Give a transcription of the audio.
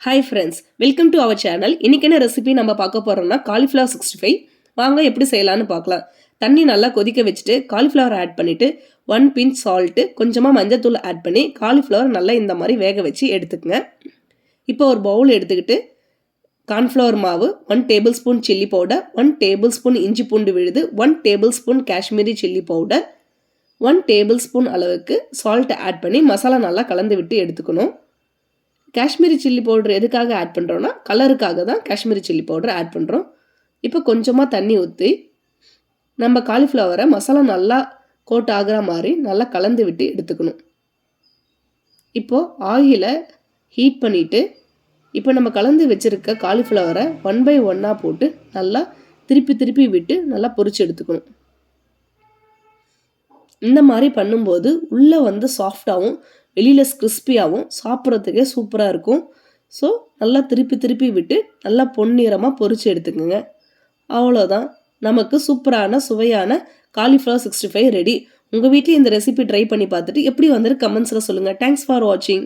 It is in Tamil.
Hi friends, welcome to our channel. இன்றைக்கி என்ன ரெசிபி நம்ம பார்க்க போகிறோம்னா காலிஃப்ளவர் 65. வாங்க எப்படி செய்யலான்னு பார்க்கலாம். தண்ணி நல்லா கொதிக்க வச்சுட்டு காலிஃப்ளவர் ஆட் பண்ணிவிட்டு 1 பிஞ்ச் சால்ட்டு, கொஞ்சமாக மஞ்சத்தூள் ஆட் பண்ணி காலிஃப்ளவர் நல்லா இந்த மாதிரி வேக வச்சு எடுத்துக்கங்க. இப்போ ஒரு பவுல் எடுத்துக்கிட்டு கார்ன்ஃப்ளவர் மாவு, 1 table spoon chilli powder, 1 table spoon இஞ்சி பூண்டு விழுது, 1 table spoon Kashmiri chilli powder, 1 table spoon அளவுக்கு சால்ட் ஆட் பண்ணி மசாலா நல்லா கலந்து விட்டு எடுத்துக்கணும். காஷ்மீரி சில்லி பவுடர் எதுக்காக ஆட் பண்ணுறோன்னா கலருக்காக தான் காஷ்மீரி சில்லி பவுடர் ஆட் பண்ணுறோம். இப்போ கொஞ்சமாக தண்ணி ஊற்றி நம்ம காலிஃப்ளவரை மசாலா நல்லா கோட் ஆகிற மாதிரி நல்லா கலந்து விட்டு எடுத்துக்கணும். இப்போது ஆயிலை ஹீட் பண்ணிவிட்டு இப்போ நம்ம கலந்து வச்சுருக்க காலிஃப்ளவரை 1 by 1 போட்டு நல்லா திருப்பி விட்டு நல்லா பொரிச்சு எடுத்துக்கணும். இந்த மாதிரி பண்ணும்போது உள்ளே வந்து சாஃப்டாகவும் வெளியில் கிறிஸ்பியாகவும் சாப்பிட்றதுக்கே சூப்பராக இருக்கும். ஸோ நல்லா திருப்பி விட்டு நல்லா பொன்னிறமாக பொரிச்சு எடுத்துக்கோங்க. அவ்வளோதான், நமக்கு சூப்பரான சுவையான காலிஃப்ளவர் 65 ரெடி. உங்கள் வீட்டில் இந்த ரெசிபி ட்ரை பண்ணி பார்த்துட்டு எப்படி வந்துட்டு கமெண்ட்ஸில் சொல்லுங்கள். தேங்க்ஸ் ஃபார் வாட்சிங்.